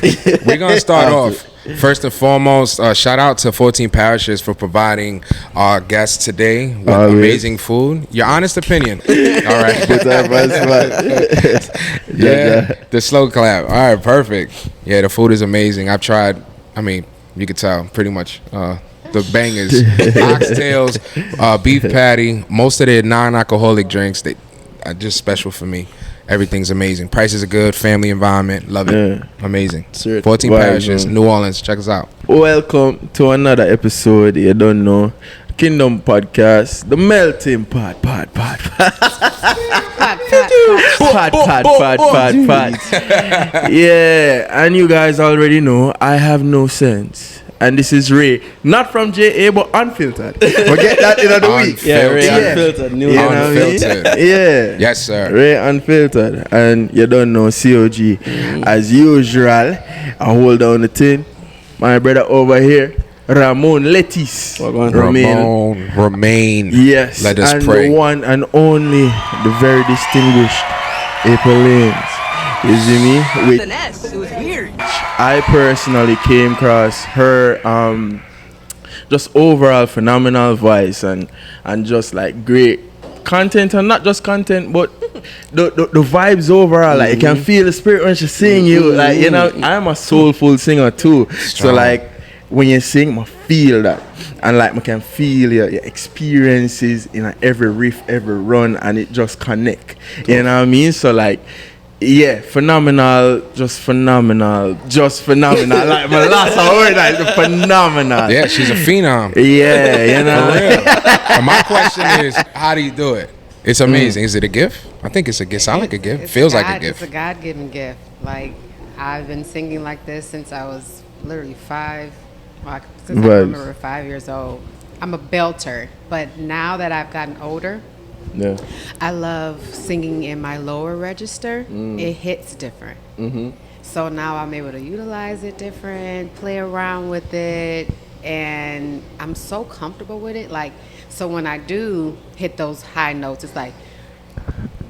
We're going to start off. First and foremost, shout out to 14 Parishes for providing our guests today with amazing food. Your honest opinion. All right. Yeah, the slow clap. All right, perfect. Yeah, the food is amazing. I've tried, I mean, you could tell pretty much the bangers. Oxtails, beef patty, most of their non-alcoholic drinks, they are just special for me. Everything's amazing. Prices are good. Family environment. Love it. Amazing. 14 Parishes, New Orleans. Check us out. Welcome to another episode. You don't know. Kingdom Podcast. The melting pot. Yeah. And you guys already know I have no sense. And this is Ray, not from JA, but unfiltered. Forget that in the week. Yeah, Ray unfiltered. Unfiltered. Yeah. Yes, sir. Ray unfiltered. And you don't know COG. As usual, I hold down the tin. My brother over here, Ramon Letis. Romaine. Yes. Let us and pray. The one and only, the very distinguished April Lanes. You see me? With It was weird. I personally came across her just overall phenomenal voice and just like great content, and not just content but the vibes overall. Like you can feel the spirit when she sing you. Like, you know, I'm a soulful singer too. So like when you sing, I feel that. And like I can feel your experiences in every riff, every run, and it just connect. You know what I mean? So like, yeah, phenomenal. Like my last word, like phenomenal. Yeah, she's a phenom. Yeah, you know. For real. And my question is, how do you do it? It's amazing. Is it a gift? I think it's a gift. Sound like a gift. Feels like a gift. It's a God-given gift. Like, I've been singing like this since I was literally 5. Since I remember 5 years old. I'm a belter, but now that I've gotten older, Yeah. I love singing in my lower register. It hits different. So now I'm able to utilize it different, play around with it, and I'm so comfortable with it. Like, so when I do hit those high notes, it's like,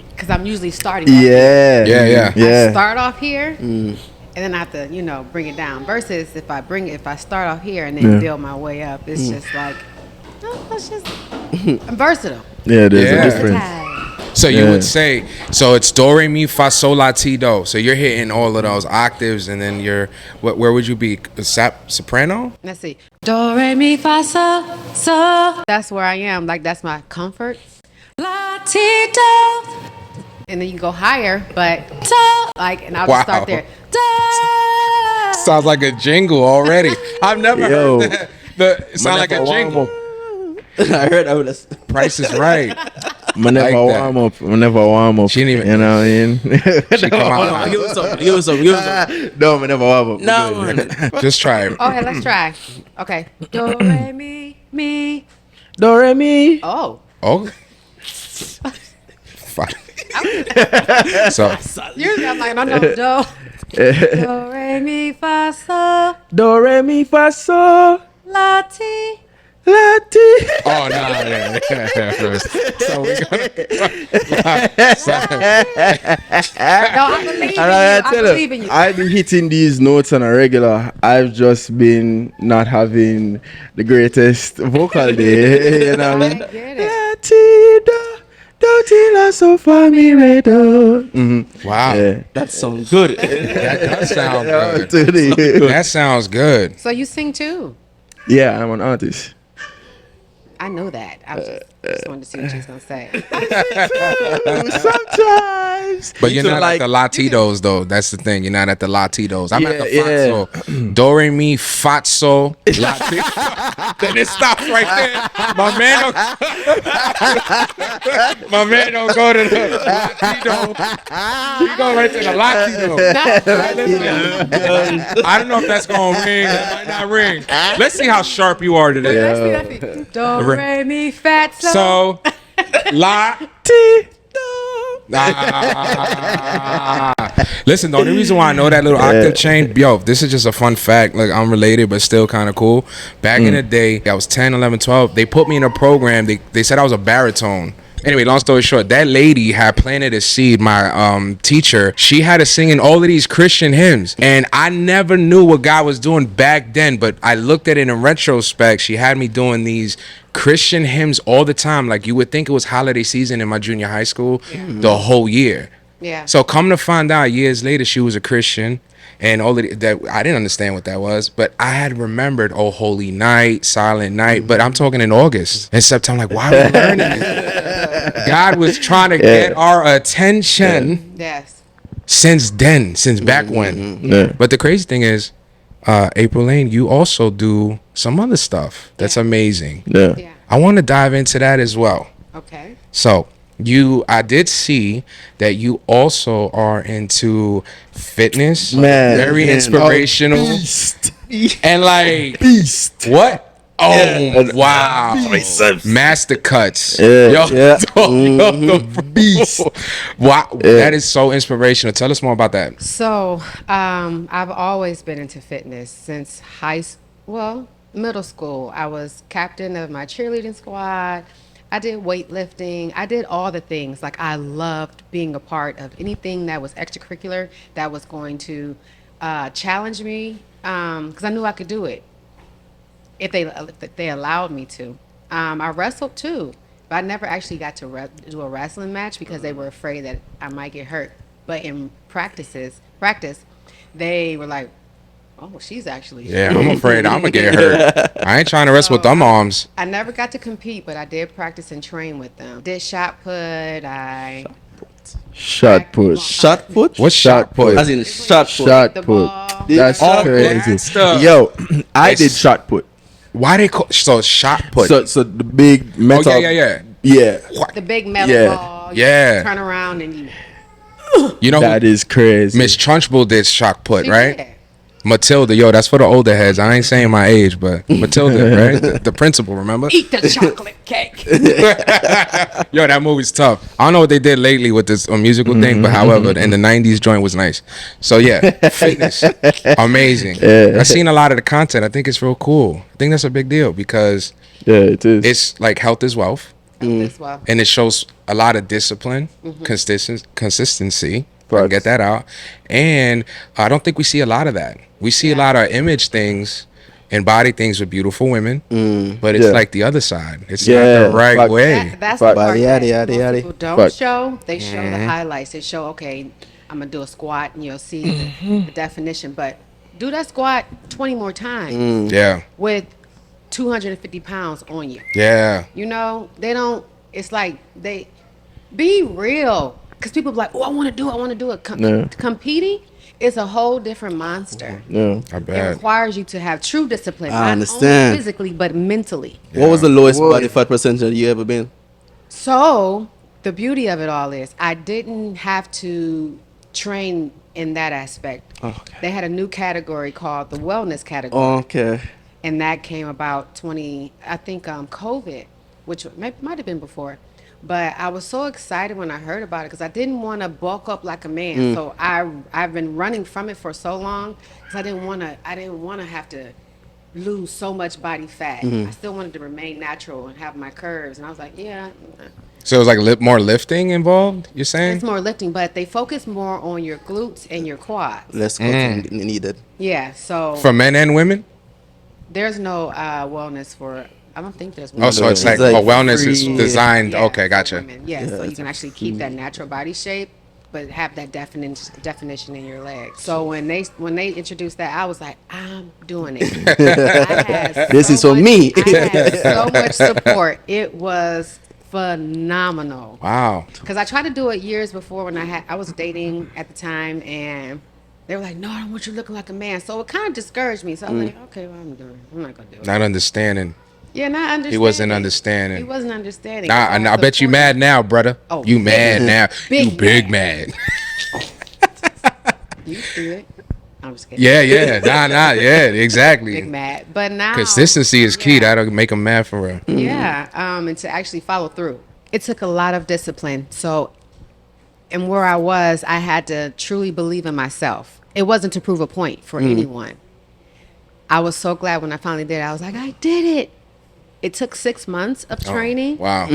because I'm usually starting off here. Yeah. I start off here, and then I have to, bring it down. Versus if I start off here and then build my way up, it's just like, I'm versatile. Yeah, there's a difference. So you would say, so it's do, re, mi, fa, sol, la, ti, do. So you're hitting all of those octaves, and then where would you be? Soprano? Let's see. Do, re, mi, fa, sol, so. That's where I am. Like, that's my comfort. La, ti, do. And then you can go higher, but do. Like, and I'll just start there. Do. Sounds like a jingle already. I've never heard that. It sounds like a jingle. I heard that. Price is Right. Whenever I warm up. She didn't even. You know what I mean? She come out. Give us some. No, whenever I warm up. No, man. Just try it. Okay, let's try. Okay. Do, re, mi. Do, re, mi. Oh. Oh. Fine. So. Usually I'm like, no, do. Do, re, mi, fa, sol. Do, re, mi, fa, sol. La, ti. Oh, no. Yeah. So we're going No, I believe in you. I believe in you. I've been hitting these notes on a regular. I've just been not having the greatest vocal day. You know what I mean? I get it. Wow. Yeah. That sounds good. That does sound good. That sounds good. So you sing too? Yeah, I'm an artist. I know that. I just wanted to see what she was gonna say. Sometimes. But you're not at the Latidos, though. That's the thing. You're not at the Latidos. I'm at the Fatso. Do, re, mi, Fatso, Latido. Then it stops right there. My man don't go to the Latido. He go right to the Latido. I don't know if that's going to ring. It might not ring. Let's see how sharp you are today. Let's see. Do, re, mi, fat, So, listen, the only reason why I know that little octave change, this is just a fun fact, like unrelated but still kind of cool. Back in the day, I was 10, 11, 12, they put me in a program, they said I was a baritone Anyway, long story short, that lady had planted a seed. My teacher, she had us singing all of these Christian hymns, and I never knew what God was doing back then. But I looked at it in retrospect. She had me doing these Christian hymns all the time. Like you would think it was holiday season in my junior high school, the whole year. Yeah. So come to find out, years later, she was a Christian. And all of that, I didn't understand what that was, but I had remembered, oh, Holy Night, Silent Night. But I'm talking in August and September. I'm like, why are we learning this? God was trying to get our attention Yes. since then, since back when. Yeah. But the crazy thing is, April Lane, you also do some other stuff that's amazing. Yeah. Yeah. I want to dive into that as well. Okay. So I did see that you also are into fitness, Man, very man. inspirational, Beast. and like Beast. what? Oh Yeah. wow, master cuts. Yeah, Yo, yeah. the beast. Wow, that is so inspirational. Tell us more about that. So, I've always been into fitness since middle school. I was captain of my cheerleading squad. I did weightlifting. I did all the things. Like, I loved being a part of anything that was extracurricular that was going to challenge me, because I knew I could do it if they allowed me to. I wrestled too, but I never actually got to do a wrestling match because they were afraid that I might get hurt. But in practice, they were like, "Oh, she's actually." Yeah, I'm afraid I'm gonna get hurt. I ain't trying to wrestle with them arms. I never got to compete, but I did practice and train with them. Did shot put. Shot put. Shot put? What's shot put? As in shot put. Shot the put. ball. That's Oh, crazy. that stuff. Yo, I It's- did shot put. Why they call so shot put? So the big Oh metal. yeah. Yeah. The big metal Yeah. ball. You Yeah. turn around and you. You know That is crazy. Miss Trunchbull did shot put, She right? did. Matilda, yo, that's for the older heads. I ain't saying my age, but Matilda, right? The principal, remember? Eat the chocolate cake. Yo, that movie's tough. I don't know what they did lately with this musical thing, but however, in the 90s joint was nice. So yeah, fitness, amazing. I've seen a lot of the content. I think it's real cool. I think that's a big deal because Yeah, it is. it's like health is wealth, As well. and it shows a lot of discipline, consistency. If I can get that out. And I don't think we see a lot of that. We see a lot of image things and body things with beautiful women, but it's Yeah. like the other side. It's Yeah, not the right fact. way. That's Fuck. the part Body, that yaddy, yaddy, most yaddy. people don't Fuck. show. They show the highlights. They show, okay, I'm going to do a squat and you'll see the definition. But do that squat 20 more times Yeah. with 250 pounds on you. Yeah. You know, they don't, it's like they, be real. Because people be like, oh, I want to do it. Competing is a whole different monster. Yeah. I It bet. requires you to have true discipline, I not understand. only physically, but mentally. What was the lowest Whoa. body fat percentage you ever been? So the beauty of it all is I didn't have to train in that aspect. Okay. They had a new category called the wellness category. Okay. And that came about COVID, which might have been before. But I was so excited when I heard about it because I didn't want to bulk up like a man. So I've been running from it for so long because I didn't want to have to lose so much body fat. I still wanted to remain natural and have my curves. And I was like, yeah, So it was like more lifting involved, you're saying? it's more lifting, but they focus more on your glutes and your quads. Less cutting needed. Yeah, so For men and women? there's no wellness for. I don't think there's. Oh, so it's like, like wellness is free- designed. Yeah, Okay, for gotcha. women. Yeah, so you can actually keep that natural body shape, but have that definition in your legs. So when they introduced that, I was like, I'm doing it. I had This is for me. I had so much support. It was phenomenal. Wow. Because I tried to do it years before when I was dating at the time, and they were like, no, I don't want you looking like a man. So it kind of discouraged me. So I was like, okay, well, I'm not going to do it. Not understanding. Yeah, not understanding. He wasn't understanding. He wasn't understanding. Nah, All I bet you support. mad now, brother. Oh, you mad now. big You big mad. You see it. I'm just kidding. Yeah. Nah, yeah, exactly. Big mad. But now. Consistency is key. That'll make them mad for real. Yeah. And to actually follow through. It took a lot of discipline. So, and where I was, I had to truly believe in myself. It wasn't to prove a point for anyone. I was so glad when I finally did it. I was like, I did it. It took 6 months of training. Wow.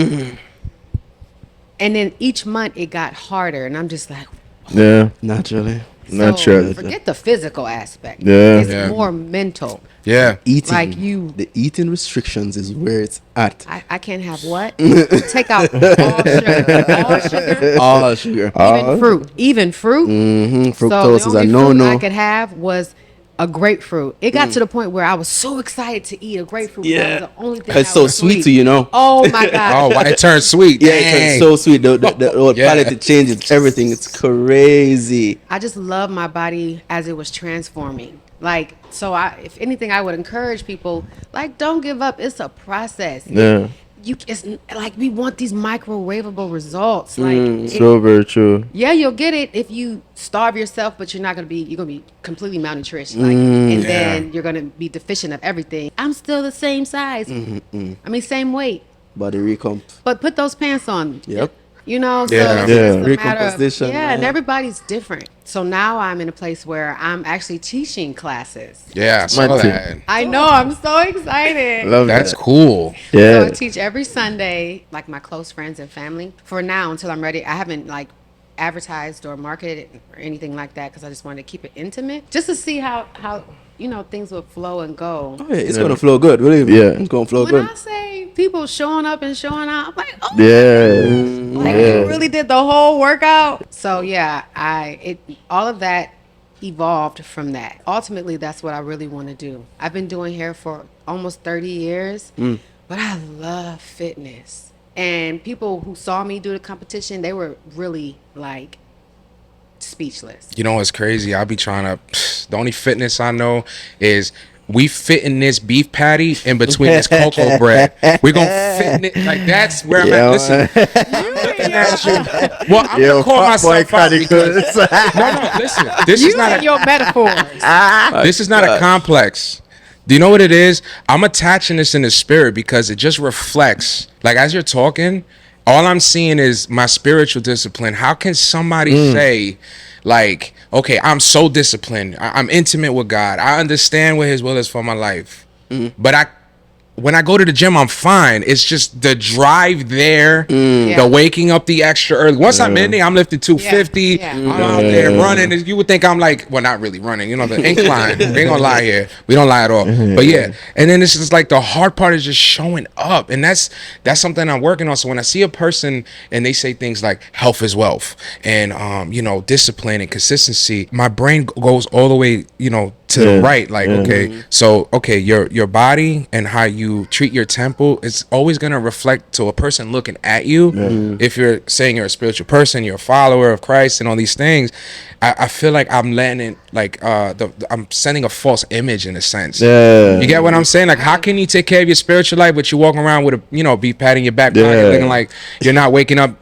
And then each month it got harder, and I'm just like, Yeah. Naturally. Naturally. forget the physical aspect. Yeah. It's Yeah. more mental. Yeah. Eating. Like you- The eating restrictions is where it's at. I can't have what? Take out all sugar. All sugar. All sugar. Even fruit. Even fruit. So Fructose the is a only fruit no-no. I could have was a grapefruit. It got to the point where I was so excited to eat a grapefruit. Yeah. That was the only thing. It's I so would sweet eat. to you know. Oh my god. Oh, why it turned sweet? Yeah, Dang. it's so sweet. The Yeah. palate, it changes everything. It's crazy. I just love my body as it was transforming. Like, so if anything, I would encourage people, like, don't give up. It's a process. Yeah. It's like we want these microwavable results. Like, So very true. yeah, you'll get it if you starve yourself, but you're gonna be completely malnourished. Like, and then you're gonna be deficient of everything. I'm still the same size. I mean, same weight. Body recomp. But put those pants on. Yep. You know, so Yeah. it's Yeah. just a matter Recomposition, of, and yeah. everybody's different. So now I'm in a place where I'm actually teaching classes. Yeah, I saw My that. I know, I'm so excited. Love That's that. cool. So Yeah. I teach every Sunday, like my close friends and family. For now, until I'm ready, I haven't like advertised or marketed it or anything like that because I just wanted to keep it intimate, just to see how things would flow and go. Oh, yeah, it's gonna flow good. Believe me. Yeah. It's gonna flow When good. I say people showing up and showing out, I'm like, oh, Yeah. like you really did the whole workout. So yeah, all of that evolved from that. Ultimately, that's what I really want to do. I've been doing hair for almost 30 years, but I love fitness. And people who saw me do the competition, they were really like speechless. You know what's crazy? I'll be trying to. The only fitness I know is we fit in this beef patty in between this cocoa bread. We're gonna fit in it. Like that's where I'm at. Listen, I'm looking at you. Well, I'm gonna call myself out because no, listen. This is not your metaphors. this is not a complex. Do you know what it is? I'm attaching this in the spirit because it just reflects. Like as you're talking, all I'm seeing is my spiritual discipline. How can somebody say, like, okay, I'm so disciplined. I'm intimate with God. I understand what His will is for my life. But when I go to the gym, I'm fine. It's just the drive there, the waking up the extra early. Once I'm in there, I'm lifting 250. Yeah. I'm out there running. You would think I'm like, well, not really running. You know, the incline. We ain't gonna lie here. We don't lie at all. But yeah, and then this is like the hard part is just showing up, and that's something I'm working on. So when I see a person and they say things like health is wealth, and discipline and consistency, my brain goes all the way, to the right. Like, okay, your body and how you treat your temple, it's always going to reflect to a person looking at you. If you're saying you're a spiritual person, you're a follower of Christ and all these things, I feel like I'm letting it, like, I'm sending a false image in a sense. Yeah. You get what I'm saying? Like, how can you take care of your spiritual life, but you're walking around with a, be patting your back pocket, looking like you're not waking up,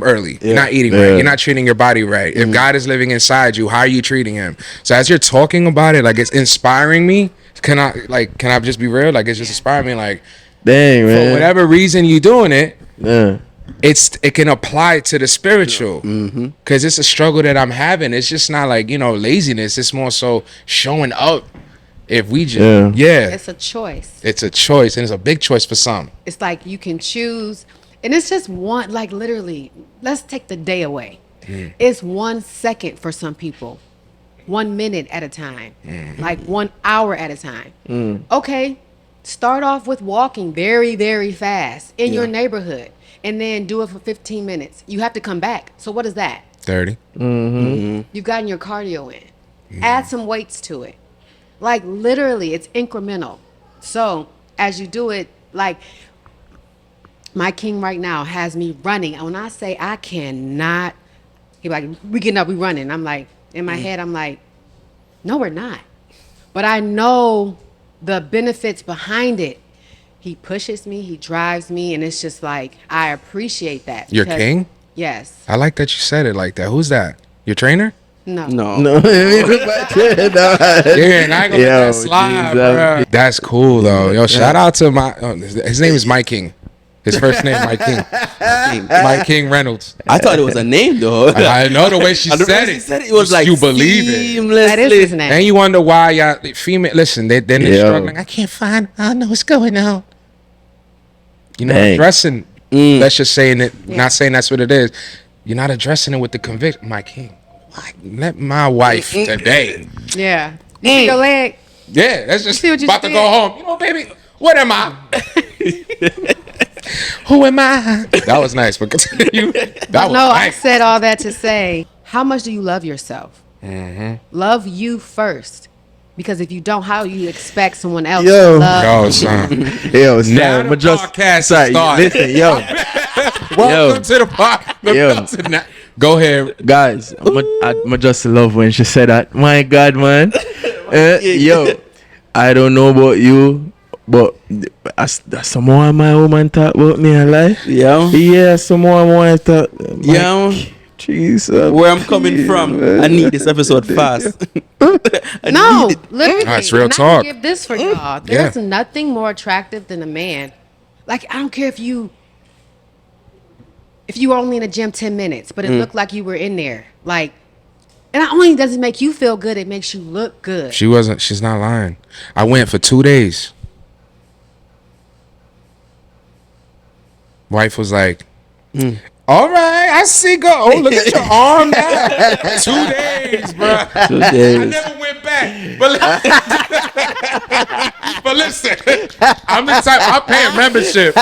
early. You're not eating right. You're not treating your body right. If God is living inside you, how are you treating Him? So as you're talking about it, like, it's inspiring me. Can I just be real? Like, it's just inspiring me. Like, Dang, man. for whatever reason you're doing it, Yeah. it can apply to the spiritual, because it's a struggle that I'm having. It's just not like laziness. It's more so showing up. If we just It's a choice. it's a choice, and it's a big choice for some. It's like you can choose, and it's just one, like literally, let's take the day away. It's 1 second for some people, 1 minute at a time, like 1 hour at a time. Okay, start off with walking very, very fast in your neighborhood, and then do it for 15 minutes. You have to come back. So what is that? 30. You've gotten your cardio in. Add some weights to it. Like literally, it's incremental. So as you do it, like my king right now has me running. And when I say I cannot, he like, we getting up, we running. I'm like, in my head, I'm like, no, we're not. But I know the benefits behind it. He pushes me, he drives me, and it's just like, I appreciate that. Your because- king? Yes. I like that you said it like that. Who's that? Your trainer? No. No. No. Yeah, and I ain't gonna let that slide, bro. That's cool though. Yo, shout out to his name is Mike King. His first name, Mike King. Mike King Reynolds. I thought it was a name though. I know the way she said it. It was like you believe it. seamlessly. That is his name. And you wonder why y'all female. Listen, they're Yo. struggling. I can't find. I don't know what's going on. Dang. Dressing That's just saying it, not saying that's what it is. You're not addressing it with the conviction. My king, let my wife today. Yeah. You see your leg? Yeah, that's just see what you about to said? go home. You know, baby, what am I? Who am I? That was nice, but continue. That was No, I nice. said all that to say, how much do you love yourself? Love you first. Because if you don't, how you expect someone else Yo. to love Yo, you? son. Yo, Now Sam, the podcast sorry, started. listen, yo, Welcome to the podcast. Yo. Go ahead. guys, I just love when she said that. My God, man. Yo, I don't know about you, but someone my woman talk about me in life. Yeah. Yeah, someone want to talk. Yeah. Jesus. Where I'm coming from, I need this episode fast. No, literally. That's real and I talk. can give this for y'all. There's nothing more attractive than a man. Like, I don't care if you were only in the gym 10 minutes, but it looked like you were in there. Like, and not only does it make you feel good, it makes you look good. She's not lying. I went for 2 days. Wife was like, all right, I see. Go. Oh, look at your arm now. 2 days, bro. 2 I days. never went back. But listen, I'm the type, I'm paying membership,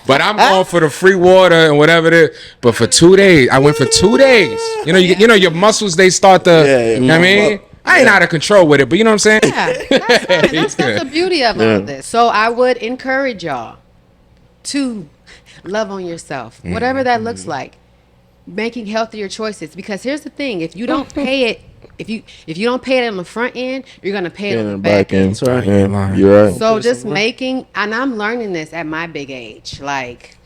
but I'm going for the free water and whatever it is. But for 2 days, I went for 2 days. You know, your muscles, they start to, you know what I mean? I ain't out of control with it, but you know what I'm saying? Yeah, that's fine. That's the beauty of all this. So I would encourage y'all to love on yourself, whatever that looks like. Making healthier choices, because here's the thing: if you don't pay it, if you don't pay it on the front end, you're gonna pay it on the back end. That's right. Yeah, you're right. So just making, and I'm learning this at my big age. Like,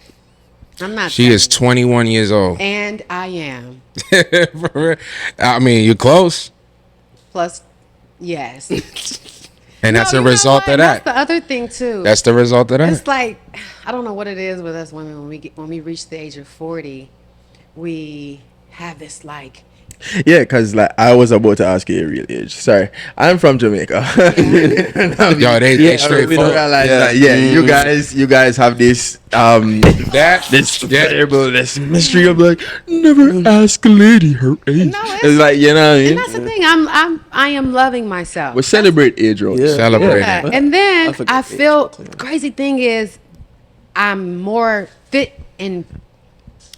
I'm not. She is 70, 21 years old. and I am. I mean, you're close. Plus, yes. And that's No, a you know result what? of That's that. the other thing too. That's the result of that. It's like, I don't know what it is with us women when we reach the age of 40, we have this like. Yeah, because like I was about to ask you your real age. Sorry, I'm from Jamaica. Yo, they straight we don't forward. realize that. Yeah, you guys have this That terrible this mystery of like never ask a lady her age. No, it's like, you know what I And mean. that's the thing. I am loving myself. We celebrate age range. Yeah. celebrating. Yeah. And then forget I age feel sometimes. the crazy thing is I'm more fit and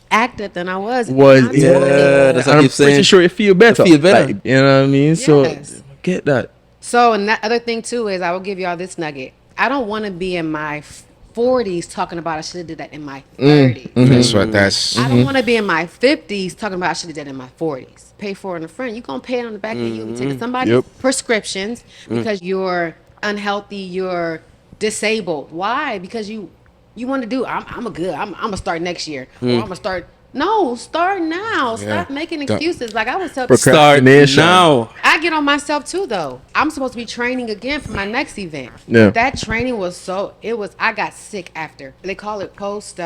active than I was. in my 20s. That's what and I I'm keep saying. pretty sure you feel better. feel better. Like, you know what I mean? So Yes. get that. So, and that other thing too is I will give y'all this nugget. I don't want to be in my 40s talking about I should have did that in my 30s. That's what that's. I don't want to be in my 50s talking about I should have did that in my 40s. Pay for it in the front. You're going to pay it on the back end. You'll be taking somebody's Yep. prescriptions because you're unhealthy, you're disabled. Why? Because you want to do, I'm going to start next year. Or I'm going to start. No, start now. Stop making Don't- excuses. Like I was telling Start Procrastination. now. I get on myself too though. I'm supposed to be training again for my next event. Yeah. That training was I got sick after. They call it post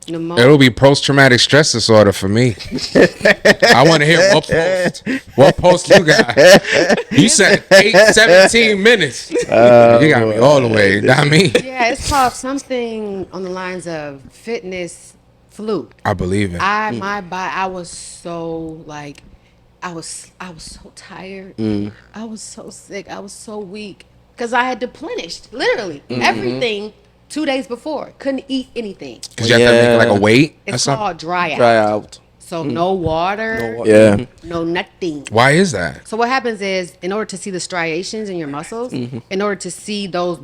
pneumonia. It'll be post-traumatic stress disorder for me. I want to hear what post you got. You said 17 minutes. You got me all the way. Not me. Yeah, it's called something on the lines of fitness flu. I believe it. My body, I was so like, I was so tired. I was so sick. I was so weak because I had deplenished literally everything 2 days before. Couldn't eat anything. Because you have to make like a weight or It's something. called dry out. Dry out. So no water, Yeah. no nothing. Why is that? So what happens is, in order to see the striations in your muscles, in order to see those,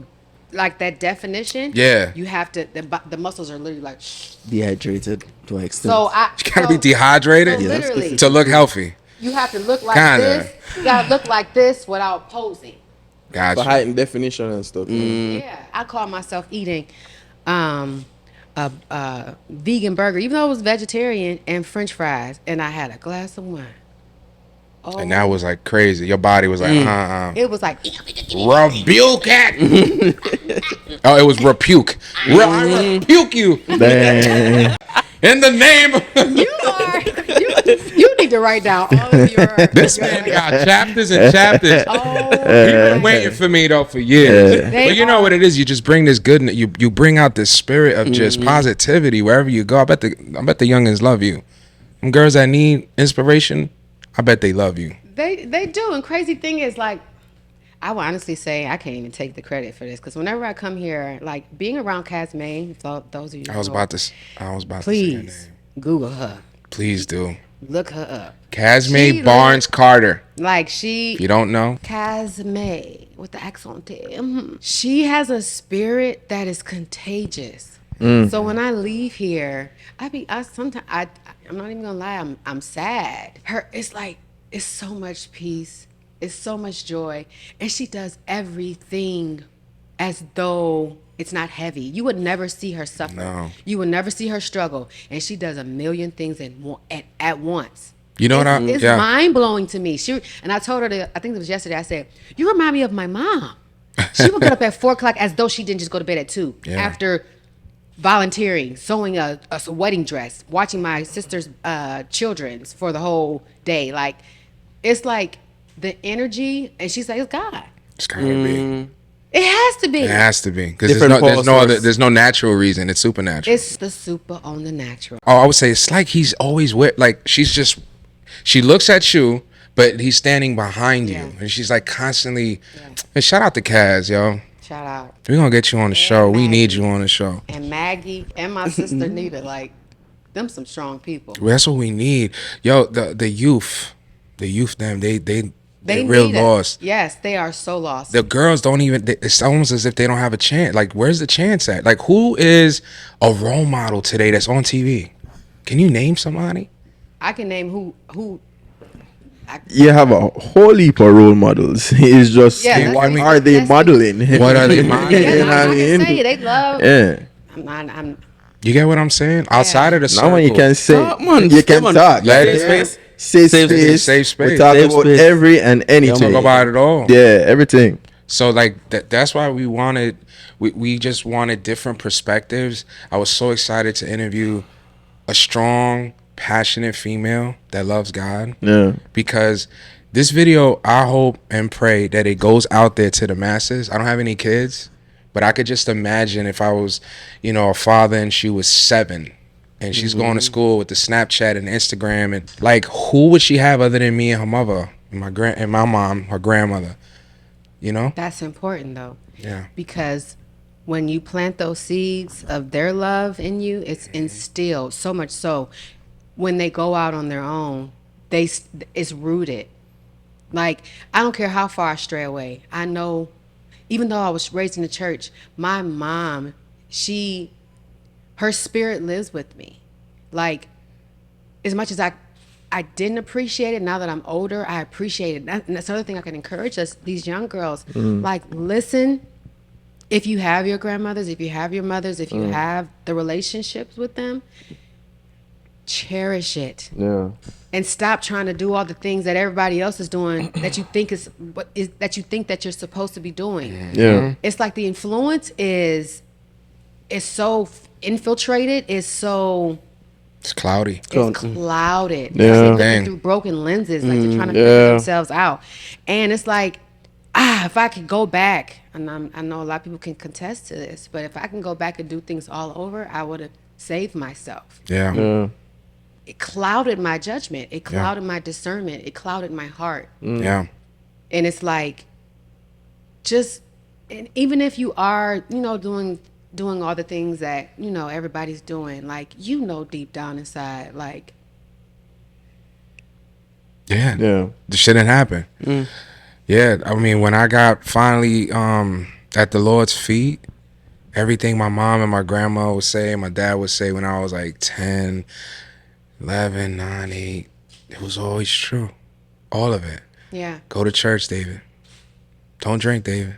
like that definition, Yeah. you have to. The muscles are literally like. Dehydrated to an extent. So I. You gotta be dehydrated So literally, to look healthy. you have to look like Kinda. this. You gotta look like this without posing. For Gotcha. height and definition and stuff. Yeah, I call myself eating a vegan burger, even though it was vegetarian, and French fries, and I had a glass of wine. Oh, And that was like crazy. Your body was like, it was like rebuke it. Oh, it was rebuke. I rebuke you Dang. in the name of you are You need to write down all of your. This man got chapters and chapters. Oh, He been waiting for me though for years. They But you know are- what it is? You just bring this good. You bring out this spirit of just positivity wherever you go. I bet the youngins love you. Them girls that need inspiration, I bet they love you. They do. And crazy thing is, like, I will honestly say I can't even take the credit for this because whenever I come here, like being around Casmaine, for those of you, I was who about to say her name. please Google her, Please do. look her up. Casmaine She Barnes Carter. Like If you don't know, Casmaine with the accent. She has a spirit that is contagious. Mm. So when I leave here, I'm not even gonna lie, I'm sad. It's so much peace, it's so much joy, and she does everything as though it's not heavy. You would never see her suffer. No. You would never see her struggle, and she does a million things at once. you know what I? It's Yeah. mind blowing to me. And I told her I think it was yesterday. I said, "You remind me of my mom." She would get up at 4:00 as though she didn't just go to bed at 2 Yeah. after volunteering, sewing a wedding dress, watching my sister's children's for the whole day. Like, it's like the energy, and she's like, "It's God. It's gotta be. It has to be. It has to be because Different there's no natural reason. It's supernatural. It's the super on the natural." Oh, I would say it's like he's always with. Like she looks at you, but he's standing behind you, Yeah. and she's like constantly. And shout out to Kaz, yo. Shout out. We're gonna get you on the show. We Maggie. need you on the show. And Maggie and my sister Nita, like, them some strong people. Well, that's what we need, yo. The youth, them they They real need it. lost. Yes, they are so lost. The girls don't even. It's almost as if they don't have a chance. Like, where's the chance at? Like, who is a role model today that's on TV? Can you name somebody? I can name who. You have a whole heap of role models. It's just, Yeah, are they that's- modeling? What are they modeling? Yeah, You know what I I mean? can say they love. Yeah. I'm You get what I'm saying? Outside of the circle. Now when you can say, Come on, you can come on. talk. Let Like, it space. Safe Safe space. Safe space. We talk Safe about space. every and They don't anything. talk about it all. Yeah, everything. So like that's why we just wanted different perspectives. I was so excited to interview a strong, passionate female that loves God. Yeah. Because this video, I hope and pray that it goes out there to the masses. I don't have any kids, but I could just imagine if I was, a father and she was 7 and she's going to school with the Snapchat and Instagram, and like, who would she have other than me and her mother and my mom, her grandmother, That's important though. Yeah. Because when you plant those seeds of their love in you, it's instilled so much so when they go out on their own, it's rooted. Like, I don't care how far I stray away. I know, even though I was raised in the church, my mom, her spirit lives with me. Like, as much as I didn't appreciate it, now that I'm older, I appreciate it. And that's another thing I can encourage these young girls. Like, listen, if you have your grandmothers, if you have your mothers, if you have the relationships with them, cherish it. Yeah. And stop trying to do all the things that everybody else is doing that you think that you're supposed to be doing. Yeah. It's like the influence is so infiltrated, it's cloudy. it's clouded. Yeah. They're looking Dang. through broken lenses, like they're trying to yeah. figure themselves out. And it's like, if I could go back, and I know a lot of people can contest to this, but if I can go back and do things all over, I would have saved myself. Yeah. Yeah. It clouded my judgment. It clouded my discernment. It clouded my heart. Yeah. And it's like, and even if you are, doing all the things that, everybody's doing, like, deep down inside, like, Yeah. Yeah. The shit didn't happen. Yeah. I mean, when I got finally at the Lord's feet, everything my mom and my grandma would say, my dad would say when I was like 10, 11, 9, 8, it was always true. All of it. yeah. Go to church, David. Don't drink, David.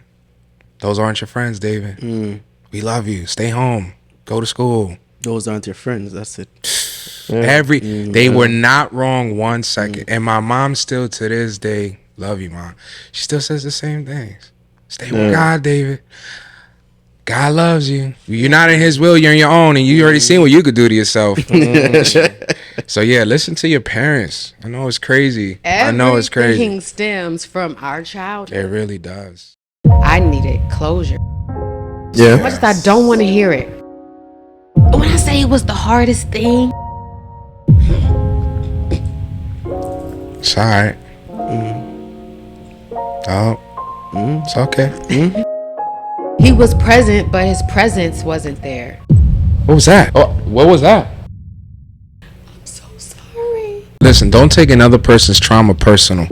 Those aren't your friends, David. We love you. Stay home. Go to school. Those aren't your friends. That's it. They were not wrong 1 second. And my mom still to this day, love you, Mom. She still says the same things. Stay with God, David. God loves you. You're not in his will, you're in your own, and you already seen what you could do to yourself. So yeah, listen to your parents. I know it's crazy. I know it's crazy. Everything stems from our childhood. It really does. I needed closure. Yeah. As much as I don't want to hear it. When I say it was the hardest thing, It's all right. Oh, it's okay. he was present, but his presence wasn't there. What was that? Oh, what was that? I'm so sorry. Listen, don't take another person's trauma personal.